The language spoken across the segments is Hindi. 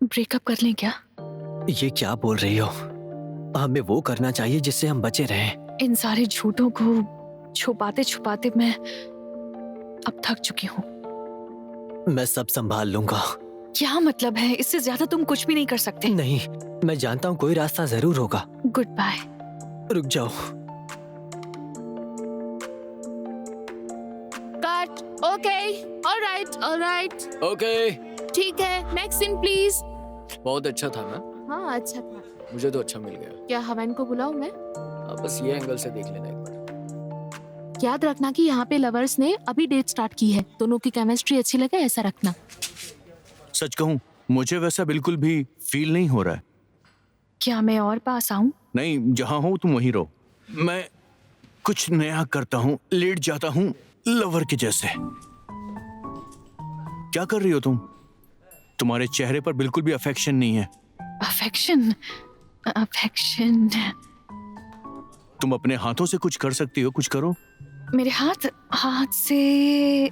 ब्रेकअप कर लें क्या? ये क्या बोल रही हो? हमें वो करना चाहिए जिससे हम बचे रहें। इन सारे झूठों को छुपाते छुपाते मैं अब थक चुकी हूँ। मैं सब संभाल लूंगा। क्या मतलब है? इससे ज्यादा तुम कुछ भी नहीं कर सकते। नहीं, मैं जानता हूँ कोई रास्ता जरूर होगा। Good bye. रुक जाओ। कट। Okay, alright. ओके। ठीक है, नेक्स्ट सीन प्लीज। बहुत अच्छा था ना? हाँ, अच्छा था। मुझे तो अच्छा मिल गया। क्या हवन को बुलाऊं मैं? बस ये एंगल से देख लेना एक बार। याद रखना कि यहाँ पे लवर्स ने अभी डेट स्टार्ट की है। दोनों की केमिस्ट्री अच्छी लगे, ऐसा रखना। सच कहूं, मुझे वैसा बिल्कुल भी फील नहीं हो रहा है। क्या मैं और पास आऊं? नहीं, जहां हो तुम वहीं रहो। मैं कुछ नया करता हूँ, लेट जाता हूँ लवर के जैसे। क्या कर रही हो तुम? तुम्हारे चेहरे पर बिल्कुल भी अफेक्शन नहीं है। अफेक्शन? अफेक्शन? तुम अपने हाथों से कुछ कर सकती हो, कुछ करो। मेरे हाथ से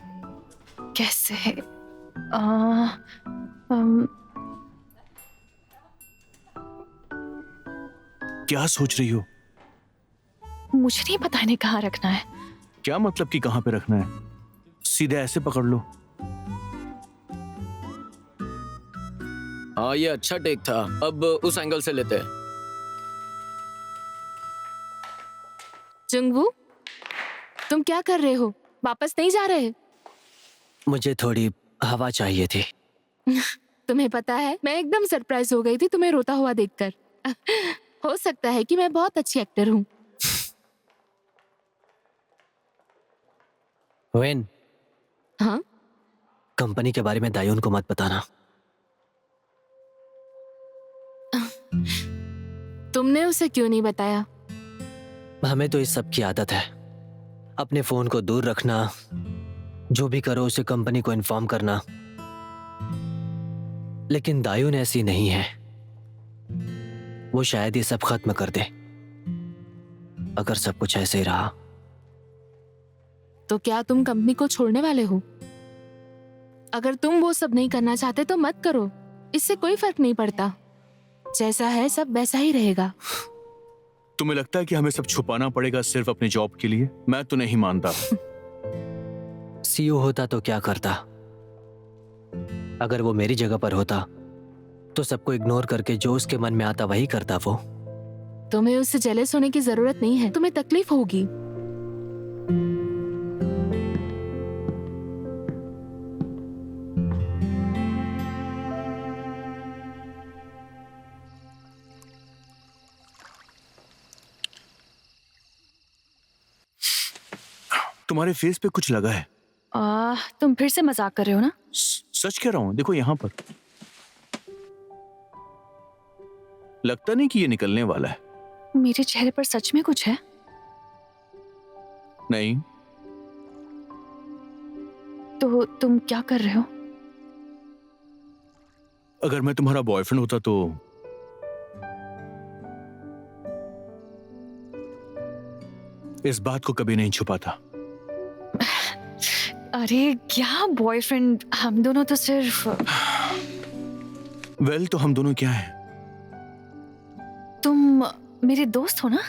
कैसे? क्या सोच रही हो? मुझे नहीं पता इन्हें कहाँ रखना है। क्या मतलब कि कहां पे रखना है? सीधे ऐसे पकड़ लो। हाँ, ये अच्छा टेक था। अब उस एंगल से लेते हैं। जंगवू, तुम क्या कर रहे हो? वापस नहीं जा रहे? मुझे थोड़ी हवा चाहिए थी। तुम्हें पता है, मैं एकदम सरप्राइज हो गई थी तुम्हें रोता हुआ देखकर। हो सकता है कि मैं बहुत अच्छी एक्टर हूँ। वेन, हाँ? कंपनी के बारे में दायून को मत बताना। तुमने उसे क्यों नहीं बताया? हमें तो इस सब की आदत है। अपने फोन को दूर रखना, जो भी करो उसे कंपनी को इन्फॉर्म करना। लेकिन दायून ऐसी नहीं है। वो शायद ये सब खत्म कर दे अगर सब कुछ ऐसे ही रहा। तो क्या तुम कंपनी को छोड़ने वाले हो? अगर तुम वो सब नहीं करना चाहते तो मत करो, इससे कोई फर्क नहीं पड़ता। जैसा है सब वैसा ही रहेगा। तुम्हें लगता है कि हमें सब छुपाना पड़ेगा सिर्फ अपने जॉब के लिए? मैं तो नहीं मानता। सीईओ होता तो क्या करता? अगर वो मेरी जगह पर होता तो सबको इग्नोर करके जो उसके मन में आता वही करता वो। तुम्हें उससे जेलस होने की जरूरत नहीं है। तुम्हें तकलीफ होगी। तुम्हारे फेस पे कुछ लगा है। तुम फिर से मजाक कर रहे हो ना? सच कह रहा हूं, देखो यहां पर। लगता नहीं कि ये निकलने वाला है। मेरे चेहरे पर सच में कुछ है? नहीं। तो तुम क्या कर रहे हो? अगर मैं तुम्हारा बॉयफ्रेंड होता तो इस बात को कभी नहीं छुपाता। अरे क्या बॉयफ्रेंड, हम दोनों तो सिर्फ। वेल, तो हम दोनों क्या हैं? तुम मेरे दोस्त हो ना?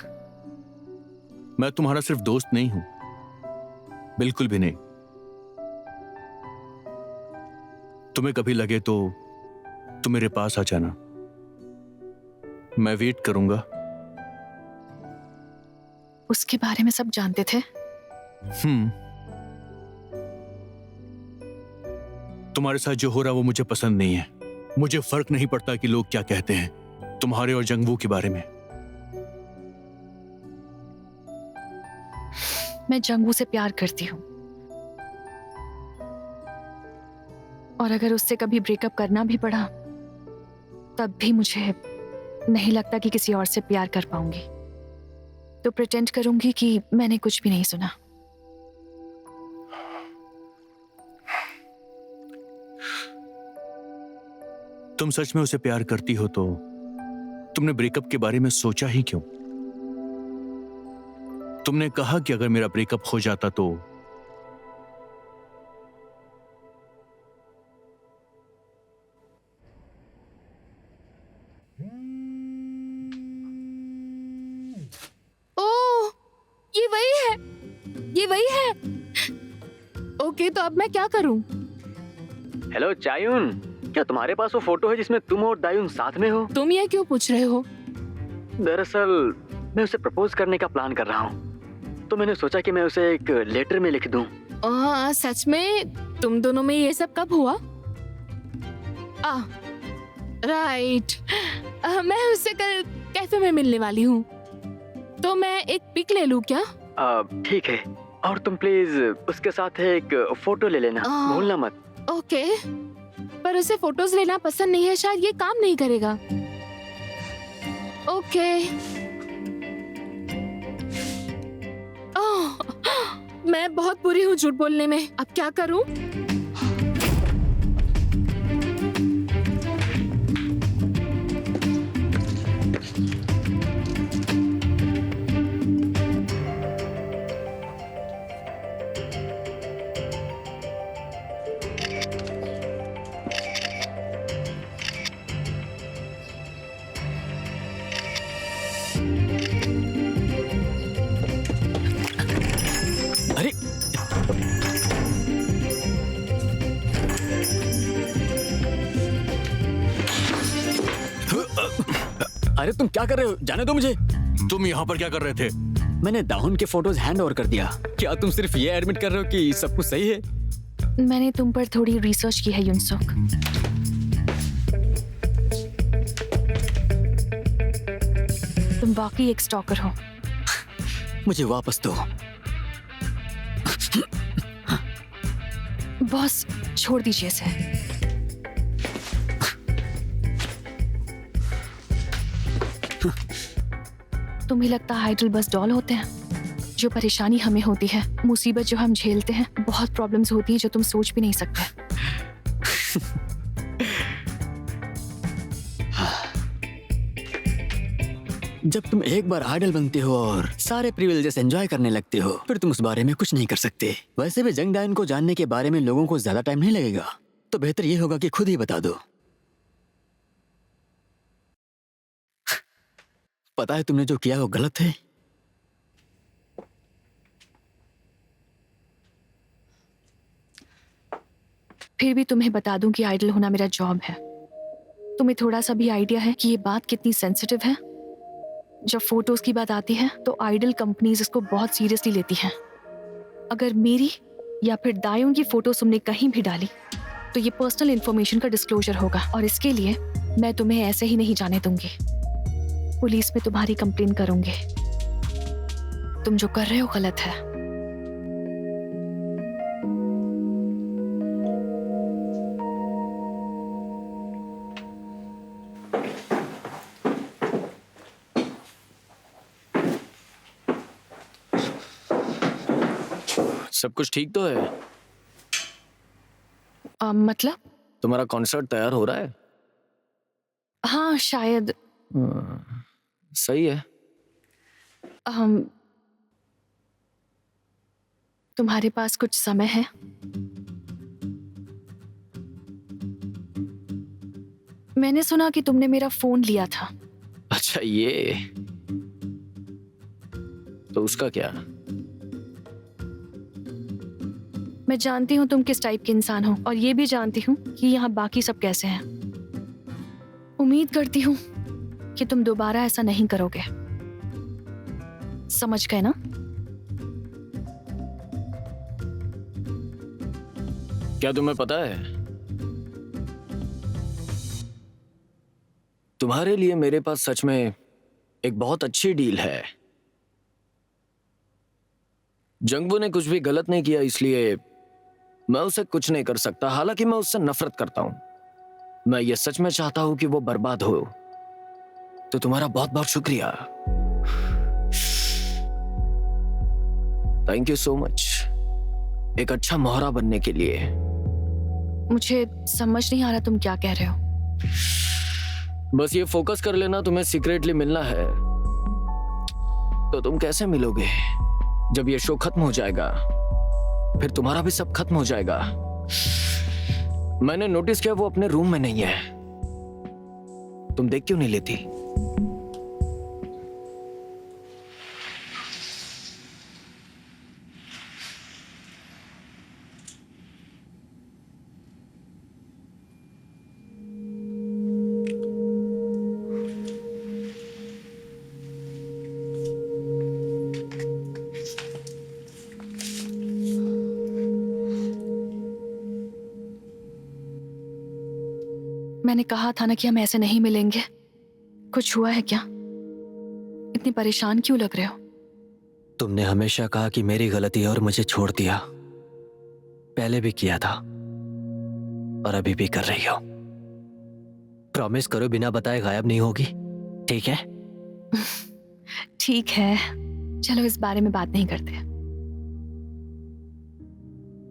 मैं तुम्हारा सिर्फ दोस्त नहीं हूं, बिल्कुल भी नहीं। तुम्हें कभी लगे तो तुम मेरे पास आ जाना, मैं वेट करूंगा। उसके बारे में सब जानते थे? तुम्हारे साथ जो हो रहा वो मुझे पसंद नहीं है। मुझे फर्क नहीं पड़ता कि लोग क्या कहते हैं तुम्हारे और जंगवू के बारे में। मैं जंगू से प्यार करती हूँ, और अगर उससे कभी ब्रेकअप करना भी पड़ा तब भी मुझे नहीं लगता कि किसी और से प्यार कर पाऊंगी। तो प्रिटेंड करूंगी कि मैंने कुछ भी नहीं सुना। तुम सच में उसे प्यार करती हो तो तुमने ब्रेकअप के बारे में सोचा ही क्यों? तुमने कहा कि अगर मेरा ब्रेकअप हो जाता तो ये वही है। ओके, तो अब मैं क्या करूं? हेलो चायुन, क्या तुम्हारे पास वो फोटो है जिसमें तुम और दायुन साथ में हो? तुम ये क्यों पूछ रहे हो? दरअसल मैं उसे प्रपोज करने का प्लान कर रहा हूँ, तो मैंने सोचा कि मैं उसे एक लेटर में लिख दूं। सच में तुम दोनों में ये सब कब हुआ? राइट, मैं उससे कल कैफे में मिलने वाली हूँ, तो मैं एक पिक ले लूँ क्या? ठीक है, और तुम प्लीज उसके साथ एक फोटो ले लेना, भूलना मत। ओके, पर उसे फोटोज लेना पसंद नहीं है, शायद ये काम नहीं करेगा। ओके। मैं बहुत बुरी हूँ झूठ बोलने में, अब क्या करूँ? अरे अरे तुम क्या कर रहे हो? जाने दो मुझे। तुम यहाँ पर क्या कर रहे थे? मैंने दाहुन के फोटोज हैंड ओवर कर दिया। क्या तुम सिर्फ ये एडमिट कर रहे हो कि सब कुछ सही है? मैंने तुम पर थोड़ी रिसर्च की है युनसुक। तुम वाकई एक स्टॉकर हो। मुझे वापस दो। बॉस, छोड़ दीजिए इसे। तुम्हें लगता है आइडल बस डॉल होते हैं? जो परेशानी हमें होती है, मुसीबत जो हम झेलते हैं, बहुत प्रॉब्लम्स होती हैं जो तुम सोच भी नहीं सकते। जब तुम एक बार आइडल बनते हो और सारे प्रिविलेजेस एंजॉय करने लगते हो, फिर तुम उस बारे में कुछ नहीं कर सकते। वैसे भी जंग डायन को जानने के बारे में लोगों को ज्यादा टाइम नहीं लगेगा, तो बेहतर ये होगा कि खुद ही बता दो। पता है तुमने जो किया वो गलत है। फिर भी तुम्हें बता दूं कि आइडल होना मेरा जॉब है। तुम्हें थोड़ा सा भी आइडिया है कि ये बात कितनी सेंसिटिव है? जब फोटोज की बात आती है तो आइडल कंपनीज इसको बहुत सीरियसली लेती हैं। अगर मेरी या फिर दायुन की फोटो तुमने कहीं भी डाली तो ये पर्सनल इंफॉर्मेशन का डिस्क्लोजर होगा, और इसके लिए मैं तुम्हें ऐसे ही नहीं जाने दूंगी। पुलिस में तुम्हारी कंप्लेन करूंगी। तुम जो कर रहे हो गलत है। सब कुछ ठीक तो है? मतलब? तुम्हारा कॉन्सर्ट तैयार हो रहा है? हाँ, शायद। सही है। तुम्हारे पास कुछ समय है? मैंने सुना कि तुमने मेरा फोन लिया था। अच्छा, ये तो उसका क्या? मैं जानती हूँ तुम किस टाइप के इंसान हो, और ये भी जानती हूँ कि यहाँ बाकी सब कैसे हैं। उम्मीद करती हूँ कि तुम दोबारा ऐसा नहीं करोगे। समझ गए ना? क्या तुम्हें पता है, तुम्हारे लिए मेरे पास सच में एक बहुत अच्छी डील है। जंगबू ने कुछ भी गलत नहीं किया, इसलिए मैं उसे कुछ नहीं कर सकता। हालांकि मैं उससे नफरत करता हूं। मैं ये सच में चाहता हूं कि वो बर्बाद हो। तो तुम्हारा बहुत बहुत शुक्रिया। थैंक यू सो मच, एक अच्छा मोहरा बनने के लिए। मुझे समझ नहीं आ रहा तुम क्या कह रहे हो। बस ये फोकस कर लेना, तुम्हें सीक्रेटली मिलना है। तो तुम कैसे मिलोगे? जब ये शो खत्म हो जाएगा फिर तुम्हारा भी सब खत्म हो जाएगा। मैंने नोटिस किया वो अपने रूम में नहीं है। तुम देख क्यों नहीं लेती? मैंने कहा था ना कि हम ऐसे नहीं मिलेंगे। कुछ हुआ है क्या? इतनी परेशान क्यों लग रहे हो? तुमने हमेशा कहा कि मेरी गलती है और मुझे छोड़ दिया। पहले भी किया था और अभी भी कर रही हो। प्रॉमिस करो बिना बताए गायब नहीं होगी, ठीक है? ठीक है, चलो इस बारे में बात नहीं करते।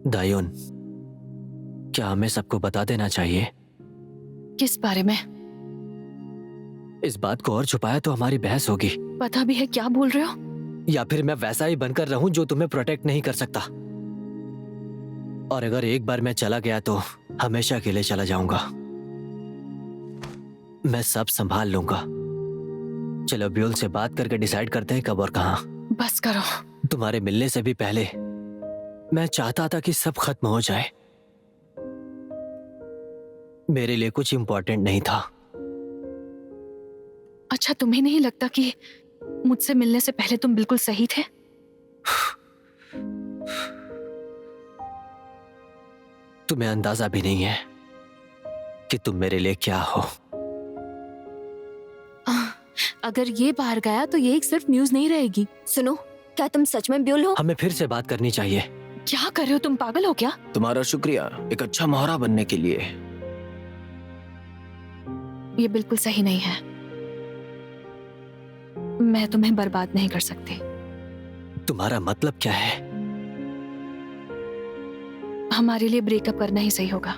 दायून, क्या हमें सबको बता देना चाहिए? किस बारे में? इस बात को और छुपाया तो हमारी बहस होगी। पता भी है क्या बोल रहे हो? या फिर मैं वैसा ही बनकर रहूं जो तुम्हें प्रोटेक्ट नहीं कर सकता। और अगर एक बार मैं चला गया तो हमेशा के लिए चला जाऊंगा। मैं सब संभाल लूंगा। चलो ब्यूल से बात करके डिसाइड करते हैं कब और कहां। बस करो। तुम्हारे मिलने से भी पहले मैं चाहता था कि सब खत्म हो जाए। मेरे लिए कुछ इंपॉर्टेंट नहीं था। अच्छा, तुम्हें नहीं लगता कि मुझसे मिलने से पहले तुम बिल्कुल सही थे? तुम्हें अंदाजा भी नहीं है कि तुम मेरे लिए क्या हो। अगर ये बाहर गया तो ये एक सिर्फ न्यूज नहीं रहेगी। सुनो, क्या तुम सच में ब्यूल हो? हमें फिर से बात करनी चाहिए। क्या कर रहे हो तुम? पागल हो क्या? तुम्हारा शुक्रिया एक अच्छा मोहरा बनने के लिए। ये बिल्कुल सही नहीं है। मैं तुम्हें बर्बाद नहीं कर सकती। तुम्हारा मतलब क्या है? हमारे लिए ब्रेकअप करना ही सही होगा।